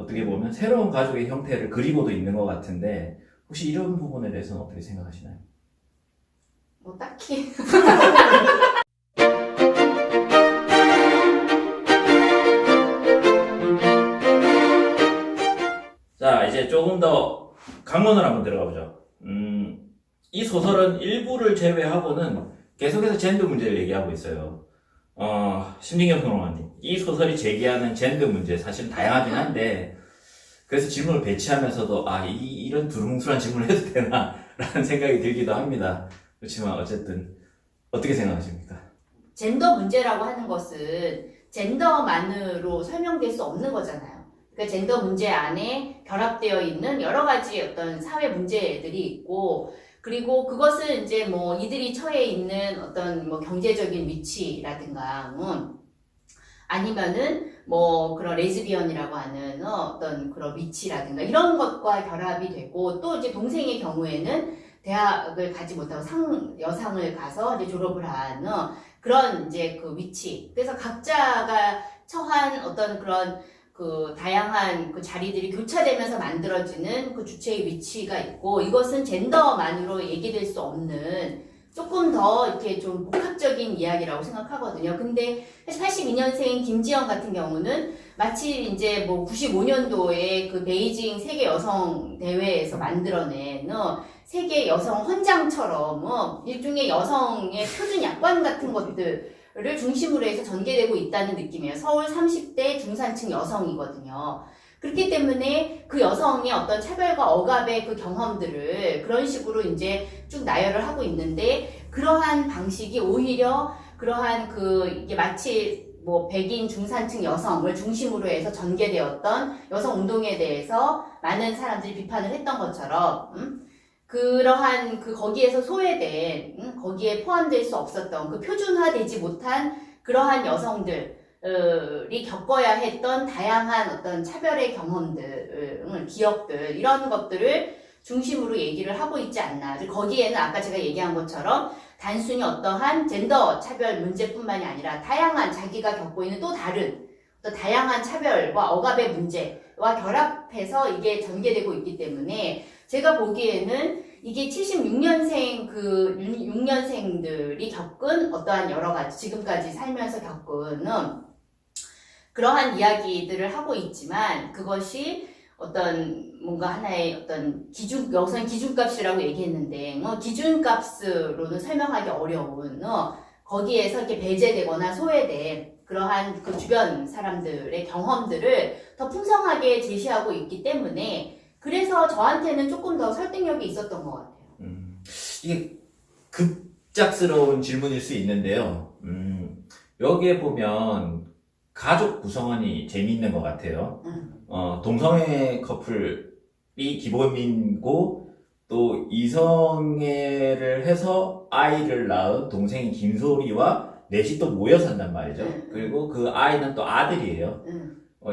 어떻게 보면 새로운 가족의 형태를 그리고도 있는 것 같은데 혹시 이런 부분에 대해서는 어떻게 생각하시나요? 뭐 딱히 자, 이제 조금 더 강론을 한번 들어가 보죠. 이 소설은 일부를 제외하고는 계속해서 젠더 문제를 얘기하고 있어요. 심진경 평론가님, 이 소설이 제기하는 젠더 문제 사실 다양하긴 한데 그래서 질문을 배치하면서도 이런 두루뭉술한 질문을 해도 되나 라는 생각이 들기도 합니다. 그렇지만 어쨌든 어떻게 생각하십니까? 젠더 문제라고 하는 것은 젠더만으로 설명될 수 없는 거잖아요. 그러니까 젠더 문제 안에 결합되어 있는 여러 가지 어떤 사회 문제들이 있고, 그리고 그것은 이제 뭐 이들이 처해 있는 어떤 뭐 경제적인 위치라든가, 아니면은 뭐 그런 레즈비언이라고 하는 어떤 그런 위치라든가 이런 것과 결합이 되고, 또 이제 동생의 경우에는 대학을 가지 못하고 여상을 가서 이제 졸업을 한 그런 이제 그 위치. 그래서 각자가 처한 어떤 그런 그 다양한 그 자리들이 교차되면서 만들어지는 그 주체의 위치가 있고, 이것은 젠더만으로 얘기될 수 없는 조금 더 이렇게 좀 복합적인 이야기라고 생각하거든요. 근데 82년생 김지영 같은 경우는 마치 이제 뭐 95년도에 그 베이징 세계 여성 대회에서 만들어낸 세계 여성 헌장처럼 일종의 여성의 표준 약관 같은 것들을 중심으로 해서 전개되고 있다는 느낌이에요. 서울 30대 중산층 여성이거든요. 그렇기 때문에 그 여성의 어떤 차별과 억압의 그 경험들을 그런 식으로 이제 쭉 나열을 하고 있는데, 그러한 방식이 오히려 그러한 이게 마치 뭐 백인 중산층 여성을 중심으로 해서 전개되었던 여성 운동에 대해서 많은 사람들이 비판을 했던 것처럼, 그러한 거기에서 소외된, 거기에 포함될 수 없었던 그 표준화되지 못한 그러한 여성들, 이 겪어야 했던 다양한 어떤 차별의 경험들, 기억들, 이런 것들을 중심으로 얘기를 하고 있지 않나. 거기에는 아까 제가 얘기한 것처럼 단순히 어떠한 젠더 차별 문제뿐만이 아니라 다양한 자기가 겪고 있는 또 다른 또 다양한 차별과 억압의 문제와 결합해서 이게 전개되고 있기 때문에, 제가 보기에는 이게 76년생 6년생들이 겪은 어떠한 여러 가지 지금까지 살면서 겪은 그러한 이야기들을 하고 있지만, 그것이 어떤 뭔가 하나의 어떤 여기서는 기준값이라고 얘기했는데, 기준값으로는 설명하기 어려운, 거기에서 이렇게 배제되거나 소외된 그러한 그 주변 사람들의 경험들을 더 풍성하게 제시하고 있기 때문에, 그래서 저한테는 조금 더 설득력이 있었던 것 같아요. 이게 급작스러운 질문일 수 있는데요. 여기에 보면 가족 구성원이 재미있는 것 같아요. 동성애 커플이 기본이고 또 이성애를 해서 아이를 낳은 동생인 김소리와 넷이 또 모여 산단 말이죠. 그리고 그 아이는 또 아들이에요.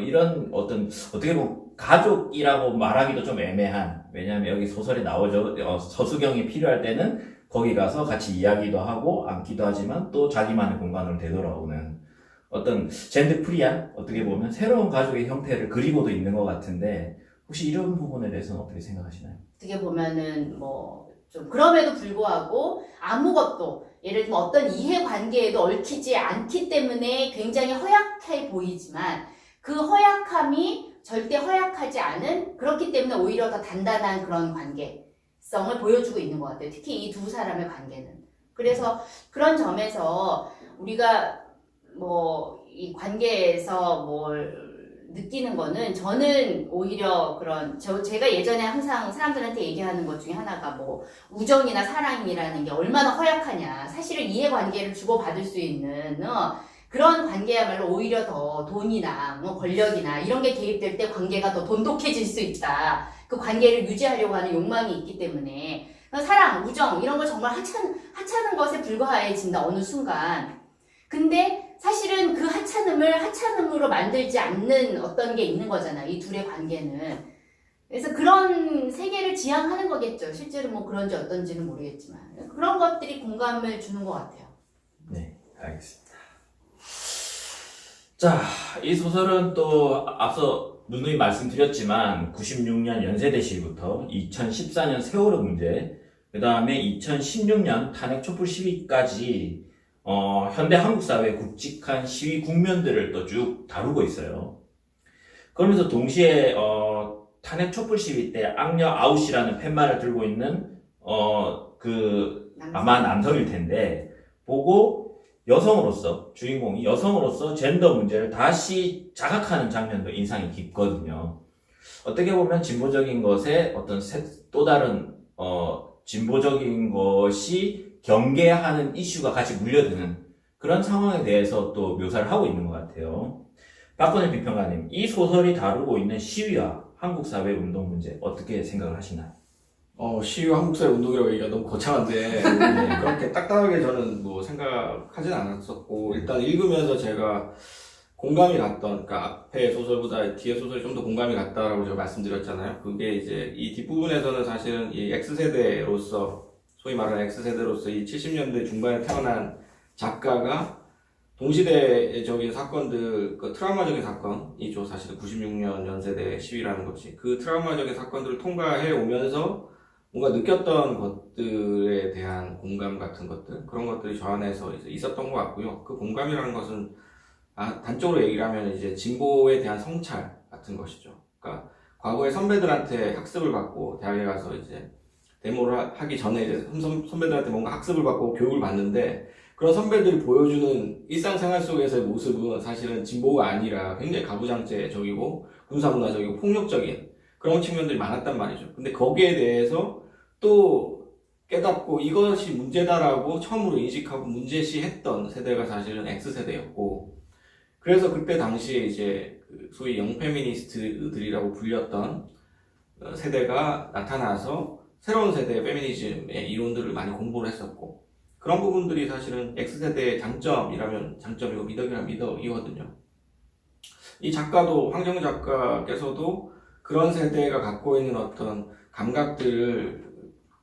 이런 어떻게 보면 가족이라고 말하기도 좀 애매한, 왜냐하면 여기 소설에 나오죠. 서수경이 필요할 때는 거기 가서 같이 이야기도 하고 앉기도 하지만 또 자기만의 공간으로 되돌아오는 어떤 젠더 프리한, 어떻게 보면 새로운 가족의 형태를 그리고도 있는 것 같은데 혹시 이런 부분에 대해서는 어떻게 생각하시나요? 어떻게 보면은 좀 그럼에도 불구하고 아무것도, 예를 들면 어떤 이해관계에도 얽히지 않기 때문에 굉장히 허약해 보이지만, 그 허약함이 절대 허약하지 않은, 그렇기 때문에 오히려 더 단단한 그런 관계성을 보여주고 있는 것 같아요. 특히 이 두 사람의 관계는. 그래서 그런 점에서 우리가 이 관계에서 느끼는 거는, 저는 오히려 제가 예전에 항상 사람들한테 얘기하는 것 중에 하나가 우정이나 사랑이라는 게 얼마나 허약하냐. 사실은 이해관계를 주고받을 수 있는 그런 관계야말로 오히려 더 돈이나 권력이나 이런 게 개입될 때 관계가 더 돈독해질 수 있다. 그 관계를 유지하려고 하는 욕망이 있기 때문에 사랑, 우정 이런 걸 정말 하찮은 것에 불과해진다, 어느 순간. 근데 사실은 그 하찮음을 하찮음으로 만들지 않는 어떤 게 있는 거잖아요, 이 둘의 관계는. 그래서 그런 세계를 지향하는 거겠죠. 실제로 그런지 어떤지는 모르겠지만 그런 것들이 공감을 주는 것 같아요. 네, 알겠습니다. 자, 이 소설은 또 앞서 누누이 말씀드렸지만 96년 연세대 시위부터 2014년 세월호 문제, 그 다음에 2016년 탄핵 촛불 시위까지 현대 한국 사회의 굵직한 시위 국면들을 또 쭉 다루고 있어요. 그러면서 동시에 탄핵 촛불 시위 때 악녀 아웃이라는 팻말을 들고 있는 아마 남성일 텐데, 보고 여성으로서, 주인공이 여성으로서 젠더 문제를 다시 자각하는 장면도 인상이 깊거든요. 어떻게 보면 진보적인 것에 어떤 또 다른 진보적인 것이 경계하는 이슈가 같이 물려드는 그런 상황에 대해서 또 묘사를 하고 있는 것 같아요. 박건일 비평가님, 이 소설이 다루고 있는 시위와 한국 사회 운동 문제 어떻게 생각을 하시나요? 시위와 한국사회 운동이라고 얘기가 너무 거창한데 네, 그렇게 딱딱하게 저는 뭐 생각하진 않았었고, 일단 읽으면서 제가 공감이 갔던, 그러니까 앞에 소설보다 뒤에 소설이 좀 더 공감이 갔다라고 제가 말씀드렸잖아요. 그게 이제 이 뒷부분에서는 사실은 이 X세대로서, 소위 말하는 X세대로서 이 70년대 중반에 태어난 작가가 동시대적인 사건들, 그 트라우마적인 사건이죠. 사실 96년 연세대 시위라는 것이. 그 트라우마적인 사건들을 통과해 오면서 뭔가 느꼈던 것들에 대한 공감 같은 것들, 그런 것들이 저 안에서 이제 있었던 것 같고요. 그 공감이라는 것은 단적으로 얘기를 하면 이제 진보에 대한 성찰 같은 것이죠. 그러니까 과거에 선배들한테 학습을 받고 대학에 가서 이제 데모를 하기 전에 이제 선배들한테 뭔가 학습을 받고 교육을 받는데, 그런 선배들이 보여주는 일상생활 속에서의 모습은 사실은 진보가 아니라 굉장히 가부장제적이고 군사문화적이고 폭력적인 그런 측면들이 많았단 말이죠. 근데 거기에 대해서 또 깨닫고 이것이 문제다라고 처음으로 인식하고 문제시했던 세대가 사실은 X세대였고, 그래서 그때 당시에 이제 소위 영페미니스트들이라고 불렸던 세대가 나타나서 새로운 세대의 페미니즘의 이론들을 많이 공부를 했었고, 그런 부분들이 사실은 X세대의 장점이라면 장점이고 미덕이라면 미덕이거든요. 이 작가도, 황정은 작가께서도 그런 세대가 갖고 있는 어떤 감각들을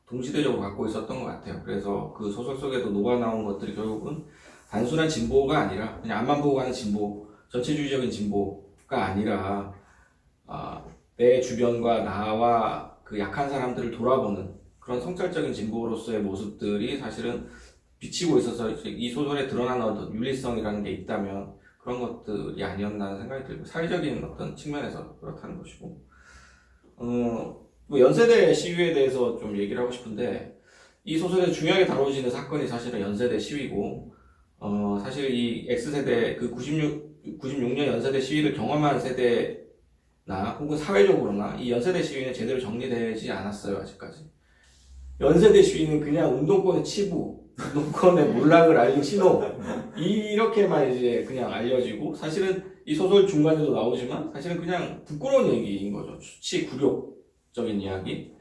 동시대적으로 갖고 있었던 것 같아요. 그래서 그 소설 속에도 녹아나온 것들이 결국은 단순한 진보가 아니라 그냥 앞만 보고 가는 진보, 전체주의적인 진보가 아니라 내 주변과 나와 그 약한 사람들을 돌아보는 그런 성찰적인 진보로서의 모습들이 사실은 비치고 있어서 이 소설에 드러나는 어떤 윤리성이라는 게 있다면 그런 것들이 아니었나 하는 생각이 들고, 사회적인 어떤 측면에서 그렇다는 것이고, 뭐 연세대 시위에 대해서 좀 얘기를 하고 싶은데, 이 소설에서 중요하게 다뤄지는 사건이 사실은 연세대 시위고, 사실 이 X세대, 그 96년 연세대 시위를 경험한 세대나 혹은 사회적으로나 이 연세대 시위는 제대로 정리되지 않았어요, 아직까지. 연세대 시위는 그냥 운동권의 치부, 운동권의 몰락을 알린 신호, 이렇게만 이제 그냥 알려지고, 사실은 이 소설 중간에도 나오지만 사실은 그냥 부끄러운 얘기인 거죠. 수치 굴욕적인 이야기.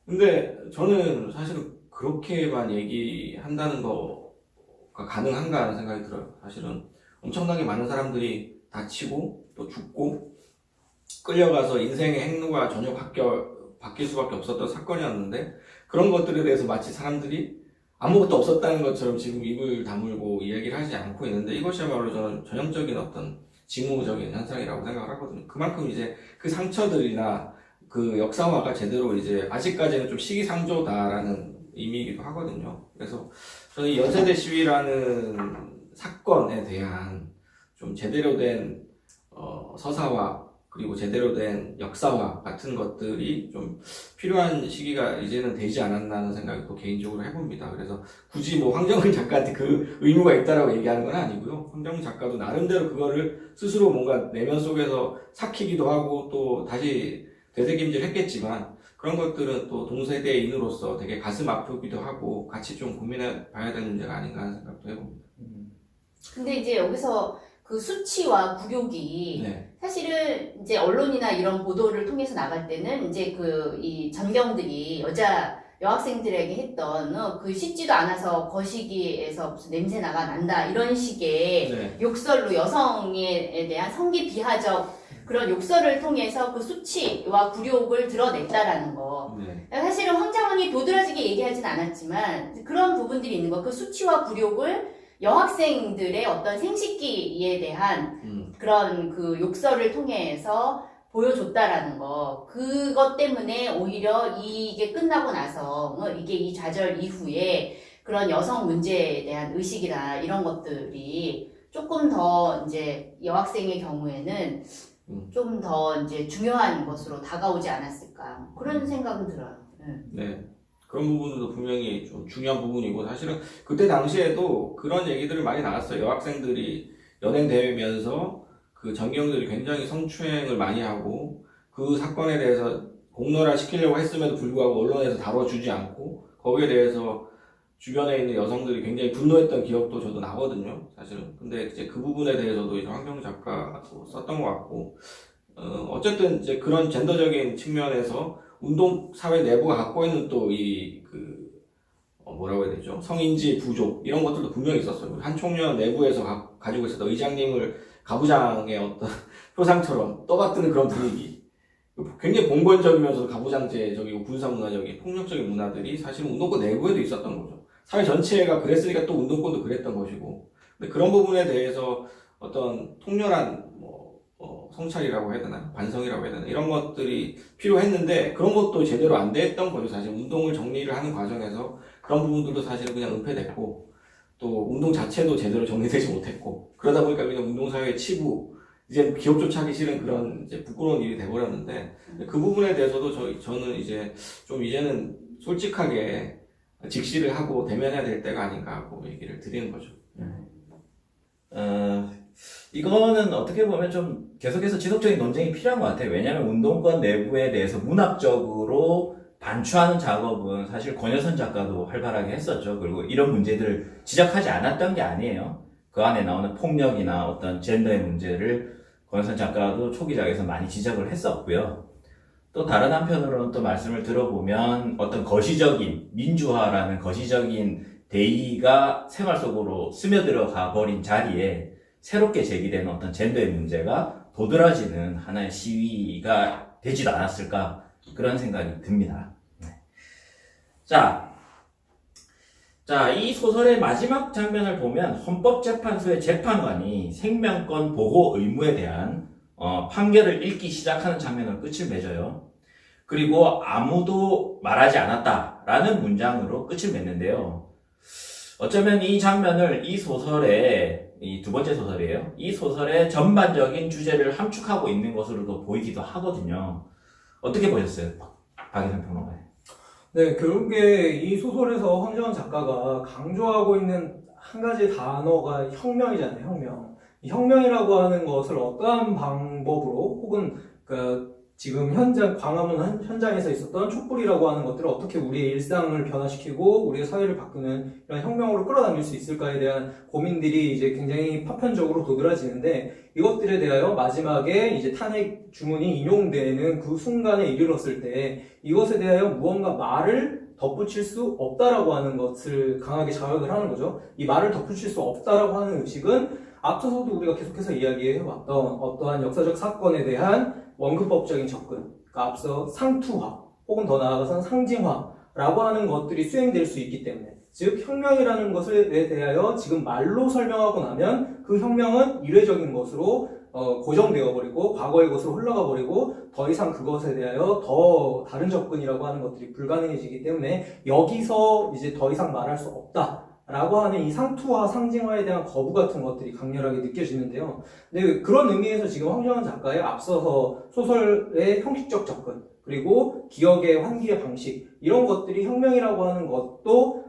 근데 저는 사실은 그렇게만 얘기한다는 거가 가능한가 하는 생각이 들어요. 사실은 엄청나게 많은 사람들이 다치고 또 죽고 끌려가서 인생의 행로가 전혀 바뀔 수밖에 없었던 사건이었는데, 그런 것들에 대해서 마치 사람들이 아무것도 없었다는 것처럼 지금 입을 다물고 이야기를 하지 않고 있는데, 이것이야말로 저는 전형적인 어떤 징후적인 현상이라고 생각을 하거든요. 그만큼 이제 그 상처들이나 그 역사화가 제대로 이제 아직까지는 좀 시기상조다라는 의미이기도 하거든요. 그래서 저는 이 연세대 시위라는 사건에 대한 좀 제대로 된 서사화, 그리고 제대로 된 역사화 같은 것들이 좀 필요한 시기가 이제는 되지 않았나 하는 생각을 또 개인적으로 해봅니다. 그래서 굳이 뭐 황정은 작가한테 그 의무가 있다라고 얘기하는 건 아니고요. 황정은 작가도 나름대로 그거를 스스로 뭔가 내면 속에서 삭히기도 하고 또 다시 되새김질 했겠지만, 그런 것들은 또 동세대인으로서 되게 가슴 아프기도 하고 같이 좀 고민해 봐야 되는 문제가 아닌가 하는 생각도 해봅니다. 근데 이제 여기서 그 수치와 굴욕이 네. 사실은 이제 언론이나 이런 보도를 통해서 나갈 때는 이제 이 전경들이 여학생들에게 했던 그 씻지도 않아서 거시기에서 무슨 냄새나가 난다 이런 식의 네. 욕설로 여성에 대한 성기 비하적 그런 욕설을 통해서 그 수치와 굴욕을 드러냈다라는 거. 네. 사실은 황정은이 도드라지게 얘기하진 않았지만 그런 부분들이 있는 거. 그 수치와 굴욕을 여학생들의 어떤 생식기에 대한 그런 그 욕설을 통해서 보여줬다라는 거. 그것 때문에 오히려 이게 끝나고 나서 이게 이 좌절 이후에 그런 여성 문제에 대한 의식이나 이런 것들이 조금 더 이제 여학생의 경우에는 좀 더 이제 중요한 것으로 다가오지 않았을까 그런 생각은 들어요. 네. 그런 부분도 분명히 좀 중요한 부분이고, 사실은 그때 당시에도 그런 얘기들을 많이 나왔어요. 여학생들이 연행 대회면서 그 전경들이 굉장히 성추행을 많이 하고, 그 사건에 대해서 공론화 시키려고 했음에도 불구하고 언론에서 다뤄주지 않고, 거기에 대해서 주변에 있는 여성들이 굉장히 분노했던 기억도 저도 나거든요, 사실은. 근데 이제 그 부분에 대해서도 이제 황경 작가가 썼던 것 같고, 어쨌든 이제 그런 젠더적인 측면에서 운동 사회 내부가 갖고 있는 또 뭐라고 해야 되죠? 성인지 부족 이런 것들도 분명히 있었어요. 한 총련 내부에서 가지고 있었던 의장님을 가부장의 어떤 표상처럼 떠받드는 그런 분위기. 굉장히 봉건적이면서도 가부장제적이고 군사문화적인 폭력적인 문화들이 사실은 운동권 내부에도 있었던 거죠. 사회 전체가 그랬으니까 또 운동권도 그랬던 것이고. 근데 그런 부분에 대해서 어떤 통렬한 성찰이라고 해야 되나, 반성이라고 해야 되나, 이런 것들이 필요했는데 그런 것도 제대로 안 됐던 거죠. 사실 운동을 정리를 하는 과정에서 그런 부분들도 사실은 그냥 은폐됐고, 또 운동 자체도 제대로 정리되지 못했고, 그러다 보니까 그냥 운동사회의 치부, 이제 기억조차 하기 싫은 그런 이제 부끄러운 일이 돼버렸는데, 그 부분에 대해서도 저는 이제 좀 이제는 솔직하게 직시를 하고 대면해야 될 때가 아닌가 하고 얘기를 드리는 거죠. 이거는 어떻게 보면 좀 계속해서 지속적인 논쟁이 필요한 것 같아요. 왜냐하면 운동권 내부에 대해서 문학적으로 반추하는 작업은 사실 권여선 작가도 활발하게 했었죠. 그리고 이런 문제들을 지적하지 않았던 게 아니에요. 그 안에 나오는 폭력이나 어떤 젠더의 문제를 권여선 작가도 초기작에서 많이 지적을 했었고요. 또 다른 한편으로는 또 말씀을 들어보면 어떤 거시적인 민주화라는 거시적인 대의가 생활 속으로 스며들어가 버린 자리에 새롭게 제기되는 어떤 젠더의 문제가 도드라지는 하나의 시위가 되지도 않았을까 그런 생각이 듭니다. 네. 자, 이 소설의 마지막 장면을 보면 헌법재판소의 재판관이 생명권 보호 의무에 대한 판결을 읽기 시작하는 장면으로 끝을 맺어요. 그리고 아무도 말하지 않았다라는 문장으로 끝을 맺는데요. 어쩌면 이 장면을 이 소설의 이 두 번째 소설이에요. 이 소설의 전반적인 주제를 함축하고 있는 것으로도 보이기도 하거든요. 어떻게 보셨어요, 박예선 평론가님? 네, 결국에 이 소설에서 황정원 작가가 강조하고 있는 한 가지 단어가 혁명이잖아요, 혁명. 이 혁명이라고 하는 것을 어떠한 방법으로 혹은 지금 광화문 현장에서 있었던 촛불이라고 하는 것들을 어떻게 우리의 일상을 변화시키고 우리의 사회를 바꾸는 이런 혁명으로 끌어당길 수 있을까에 대한 고민들이 이제 굉장히 파편적으로 도드라지는데, 이것들에 대하여 마지막에 이제 탄핵 주문이 인용되는 그 순간에 이르렀을 때 이것에 대하여 무언가 말을 덧붙일 수 없다라고 하는 것을 강하게 자각을 하는 거죠. 이 말을 덧붙일 수 없다라고 하는 의식은 앞서서도 우리가 계속해서 이야기해왔던 어떠한 역사적 사건에 대한 원근법적인 접근, 그러니까 앞서 상투화 혹은 더 나아가서는 상징화라고 하는 것들이 수행될 수 있기 때문에, 즉 혁명이라는 것에 대하여 지금 말로 설명하고 나면 그 혁명은 이례적인 것으로 고정되어 버리고 과거의 것으로 흘러가 버리고 더 이상 그것에 대하여 더 다른 접근이라고 하는 것들이 불가능해지기 때문에 여기서 이제 더 이상 말할 수 없다 라고 하는 이 상투화, 상징화에 대한 거부 같은 것들이 강렬하게 느껴지는데요. 근데 그런 의미에서 지금 황정원 작가의 앞서서 소설의 형식적 접근, 그리고 기억의 환기의 방식, 이런 것들이 혁명이라고 하는 것도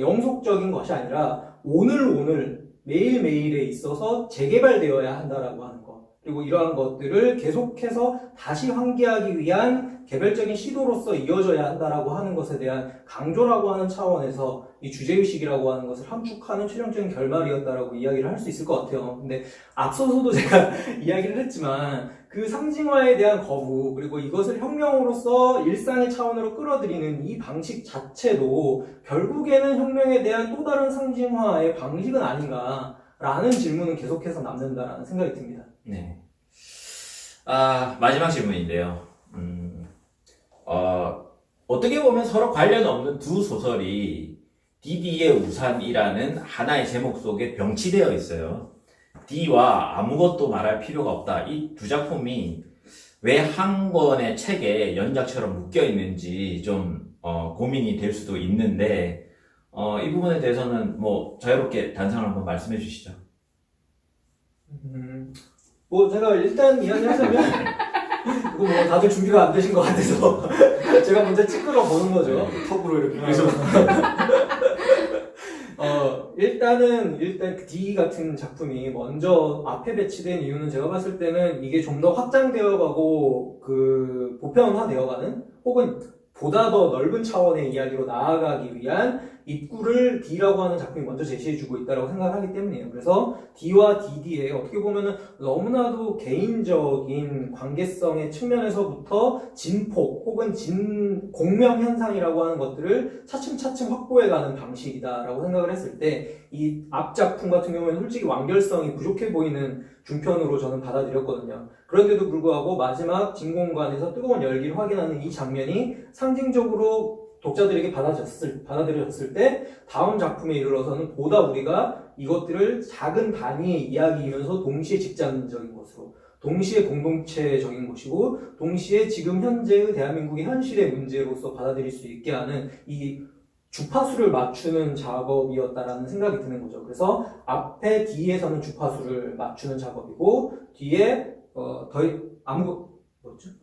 영속적인 것이 아니라 오늘 매일매일에 있어서 재개발되어야 한다라고 하는 것, 그리고 이러한 것들을 계속해서 다시 환기하기 위한 개별적인 시도로서 이어져야 한다라고 하는 것에 대한 강조라고 하는 차원에서 이 주제의식이라고 하는 것을 함축하는 최종적인 결말이었다라고 이야기를 할 수 있을 것 같아요. 근데 앞서서도 제가 이야기를 했지만 그 상징화에 대한 거부, 그리고 이것을 혁명으로서 일상의 차원으로 끌어들이는 이 방식 자체도 결국에는 혁명에 대한 또 다른 상징화의 방식은 아닌가라는 질문은 계속해서 남는다라는 생각이 듭니다. 네. 마지막 질문인데요. 어떻게 보면 서로 관련 없는 두 소설이 디디의 우산이라는 하나의 제목 속에 병치되어 있어요. 디와 아무것도 말할 필요가 없다. 이 두 작품이 왜 한 권의 책에 연작처럼 묶여 있는지 좀 고민이 될 수도 있는데 이 부분에 대해서는 뭐 자유롭게 단상을 한번 말씀해 주시죠. 뭐 제가 일단 이야기하자면 이거 뭐 다들 준비가 안 되신 것 같아서 제가 먼저 찌끄러 보는 거죠. 턱으로 이렇게 그래서 일단 그 D 같은 작품이 먼저 앞에 배치된 이유는 제가 봤을 때는 이게 좀 더 확장되어 가고 그 보편화되어 가는 혹은 보다 더 넓은 차원의 이야기로 나아가기 위한 입구를 D라고 하는 작품이 먼저 제시해주고 있다고 생각하기 때문이에요. 그래서 D와 DD에 어떻게 보면은 너무나도 개인적인 관계성의 측면에서부터 진폭 혹은 공명 현상이라고 하는 것들을 차츰차츰 확보해가는 방식이다라고 생각을 했을 때 이 앞 작품 같은 경우에는 솔직히 완결성이 부족해 보이는 중편으로 저는 받아들였거든요. 그런데도 불구하고 마지막 진공관에서 뜨거운 열기를 확인하는 이 장면이 상징적으로 독자들에게 받아들여졌을 때 다음 작품에 이르러서는 보다 우리가 이것들을 작은 단위의 이야기이면서 동시에 직장적인 것으로 동시에 공동체적인 것이고 동시에 지금 현재의 대한민국의 현실의 문제로서 받아들일 수 있게 하는 이 주파수를 맞추는 작업이었다라는 생각이 드는 거죠. 그래서 앞에 D에서는 주파수를 맞추는 작업이고 뒤에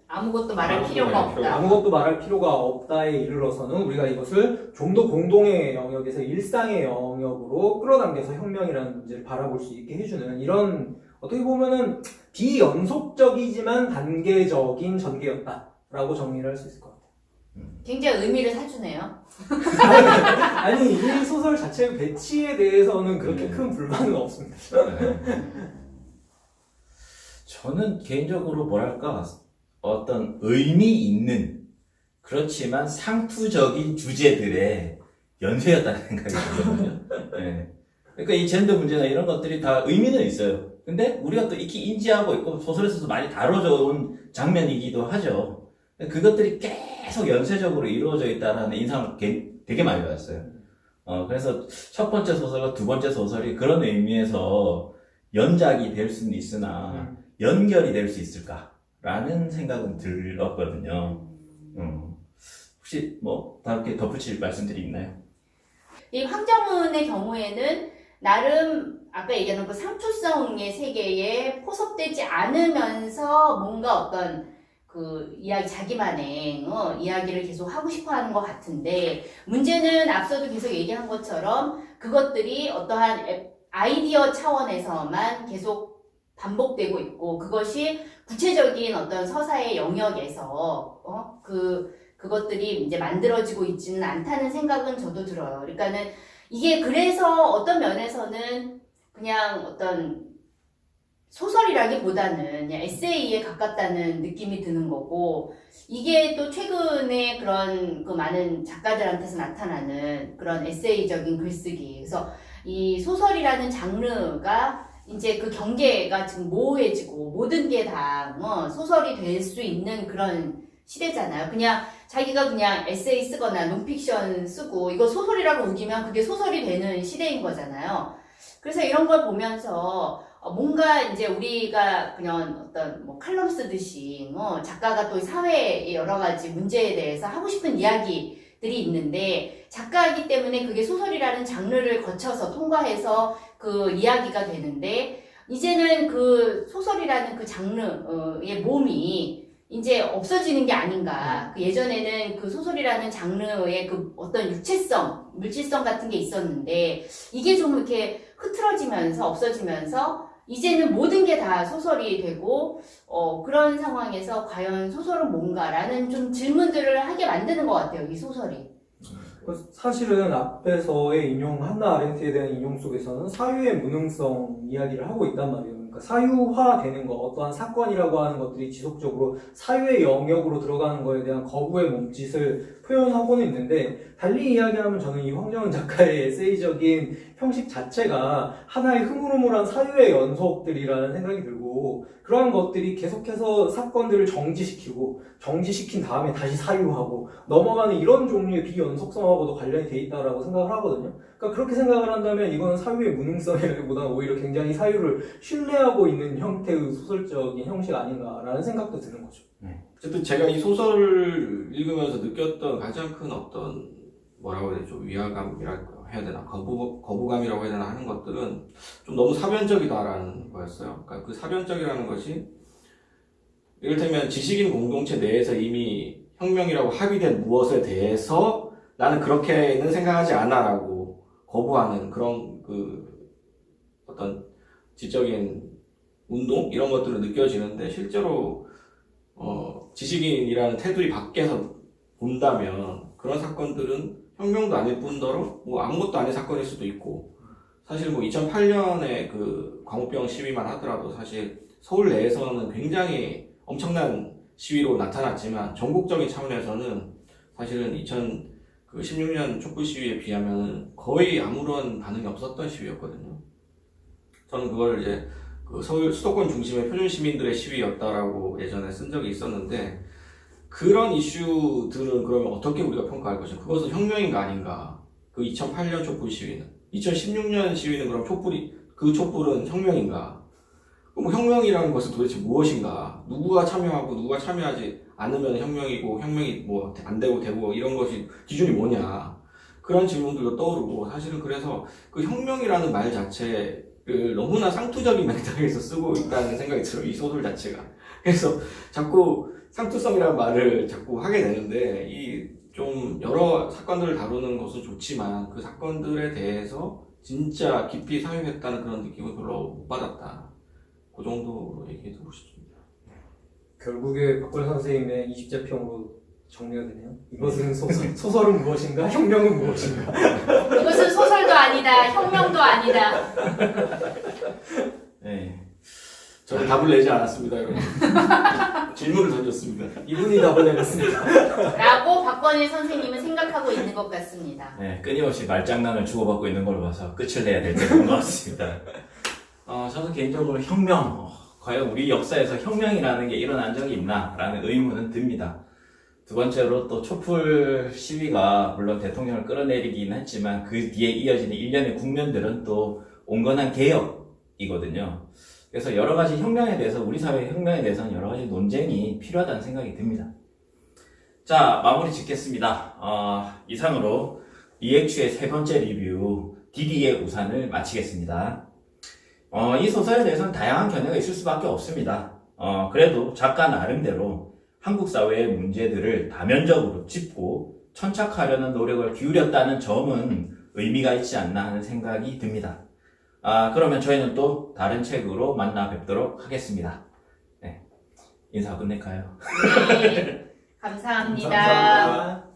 아무것도 말할 필요가 없다. 아무것도 말할 필요가 없다에 이르러서는 우리가 이것을 좀 더 공동의 영역에서 일상의 영역으로 끌어당겨서 혁명이라는 문제를 바라볼 수 있게 해주는 이런 어떻게 보면은 비연속적이지만 단계적인 전개였다라고 정리를 할 수 있을 것 같아요. 굉장히 의미를 사주네요. 아니 이 소설 자체의 배치에 대해서는 그렇게 큰 불만은 없습니다. 저는 개인적으로 뭐랄까 어떤 의미 있는 그렇지만 상투적인 주제들의 연쇄였다는 생각이 들거든요. 네. 그러니까 이 젠더 문제나 이런 것들이 다 의미는 있어요. 근데 우리가 또 익히 인지하고 있고 소설에서도 많이 다뤄져 온 장면이기도 하죠. 그것들이 계속 연쇄적으로 이루어져 있다는 인상을 되게 많이 받았어요. 그래서 첫 번째 소설과 두 번째 소설이 그런 의미에서 연작이 될 수는 있으나 연결이 될 수 있을까라는 생각은 들었거든요. 혹시 뭐 다르게 덧붙일 말씀들이 있나요? 이 황정은의 경우에는 나름 아까 얘기한 그 상투성의 세계에 포섭되지 않으면서 뭔가 어떤 그 이야기 자기만의 이야기를 계속 하고 싶어하는 것 같은데 문제는 앞서도 계속 얘기한 것처럼 그것들이 어떠한 아이디어 차원에서만 계속 반복되고 있고 그것이 구체적인 어떤 서사의 영역에서 그것들이 이제 만들어지고 있지는 않다는 생각은 저도 들어요. 그러니까는 이게 그래서 어떤 면에서는 그냥 어떤 소설이라기보다는 그냥 에세이에 가깝다는 느낌이 드는 거고 이게 또 최근에 그런 그 많은 작가들한테서 나타나는 그런 에세이적인 글쓰기 그래서 이 소설이라는 장르가 이제 그 경계가 지금 모호해지고 모든 게 다 소설이 될 수 있는 그런 시대잖아요. 그냥 자기가 그냥 에세이 쓰거나 논픽션 쓰고 이거 소설이라고 우기면 그게 소설이 되는 시대인 거잖아요. 그래서 이런 걸 보면서 뭔가 이제 우리가 그냥 어떤 뭐 칼럼 쓰듯이 작가가 또 사회의 여러 가지 문제에 대해서 하고 싶은 이야기들이 있는데 작가이기 때문에 그게 소설이라는 장르를 거쳐서 통과해서 그 이야기가 되는데 이제는 그 소설이라는 그 장르의 몸이 이제 없어지는 게 아닌가. 그 예전에는 그 소설이라는 장르의 그 어떤 유체성, 물질성 같은 게 있었는데 이게 좀 이렇게 흐트러지면서 없어지면서 이제는 모든 게 다 소설이 되고 그런 상황에서 과연 소설은 뭔가라는 좀 질문들을 하게 만드는 것 같아요. 이 소설이. 사실은 앞에서의 한나 아렌트에 대한 인용 속에서는 사유의 무능성 이야기를 하고 있단 말이에요. 그러니까 사유화되는 거, 어떠한 사건이라고 하는 것들이 지속적으로 사유의 영역으로 들어가는 거에 대한 거부의 몸짓을 표현하고는 있는데 달리 이야기하면 저는 이 황정은 작가의 에세이적인 형식 자체가 하나의 흐물흐물한 사유의 연속들이라는 생각이 들고 있고 그러한 것들이 계속해서 사건들을 정지시킨 다음에 다시 사유하고 넘어가는 이런 종류의 비연속성하고도 관련이 돼 있다라고 생각을 하거든요. 그러니까 그렇게 생각을 한다면 이거는 사유의 무능성이라기보다는 오히려 굉장히 사유를 신뢰하고 있는 형태의 소설적인 형식 아닌가라는 생각도 드는 거죠. 어쨌든 제가 이 소설을 읽으면서 느꼈던 가장 큰 어떤 뭐라고 해야 되죠? 위화감이랄까 해야 되나? 거부감이라고 해야 되나 하는 것들은 좀 너무 사변적이다라는 거였어요. 그러니까 그 사변적이라는 것이 이를테면 지식인 공동체 내에서 이미 혁명이라고 합의된 무엇에 대해서 나는 그렇게는 생각하지 않아라고 거부하는 그런 그 어떤 지적인 운동 이런 것들을 느껴지는데 실제로 지식인이라는 테두리 밖에서 본다면 그런 사건들은 혁명도 아닐 뿐더러 뭐 아무것도 아닌 사건일 수도 있고 사실 뭐 2008년에 그 광우병 시위만 하더라도 사실 서울 내에서는 굉장히 엄청난 시위로 나타났지만 전국적인 차원에서는 사실은 2016년 촛불 시위에 비하면 거의 아무런 반응이 없었던 시위였거든요. 저는 그걸 이제 그 서울 수도권 중심의 표준 시민들의 시위였다라고 예전에 쓴 적이 있었는데 그런 이슈들은 그러면 어떻게 우리가 평가할 것인가? 그것은 혁명인가 아닌가? 그 2008년 촛불 시위는 2016년 시위는 그럼 그 촛불은 혁명인가? 그럼 혁명이라는 것은 도대체 무엇인가? 누구가 참여하고 누구가 참여하지 않으면 혁명이고 혁명이 뭐 안 되고 되고 이런 것이 기준이 뭐냐? 그런 질문들도 떠오르고 사실은 그래서 그 혁명이라는 말 자체를 너무나 상투적인 맥락에서 쓰고 있다는 생각이 들어요. 이 소설 자체가. 그래서 자꾸 상투성이라는 말을 자꾸 하게 되는데 이 좀 여러 사건들을 다루는 것은 좋지만 그 사건들에 대해서 진짜 깊이 사유했다는 그런 느낌을 별로 못 받았다. 그 정도로 얘기해드리고 싶습니다. 결국에 박걸 선생님의 20제평으로 정리가 되네요. 이것은 소설은 무엇인가? 혁명은 무엇인가? 이것은 소설도 아니다. 혁명도 아니다. 네. 저는 답을 내지 않았습니다, 여러분. 질문을 던졌습니다. 이분이 답을 내렸습니다. 라고 박건일 선생님은 생각하고 있는 것 같습니다. 네, 끊임없이 말장난을 주고받고 있는 걸 봐서 끝을 내야 될 때가 온 것 같습니다. 저는 개인적으로 혁명, 과연 우리 역사에서 혁명이라는 게 일어난 적이 있나? 라는 의문은 듭니다. 두 번째로 또 촛불 시위가 물론 대통령을 끌어내리긴 했지만 그 뒤에 이어지는 일련의 국면들은 또 온건한 개혁이거든요. 그래서 여러 가지 혁명에 대해서, 우리 사회의 혁명에 대해서는 여러 가지 논쟁이 필요하다는 생각이 듭니다. 자, 마무리 짓겠습니다. 이상으로 리액추의 세 번째 리뷰, 디디의 우산을 마치겠습니다. 이 소설에 대해서는 다양한 견해가 있을 수밖에 없습니다. 그래도 작가 나름대로 한국 사회의 문제들을 다면적으로 짚고 천착하려는 노력을 기울였다는 점은 의미가 있지 않나 하는 생각이 듭니다. 그러면 저희는 또 다른 책으로 만나 뵙도록 하겠습니다. 네. 인사 끝낼까요? 네. 감사합니다. 감사합니다.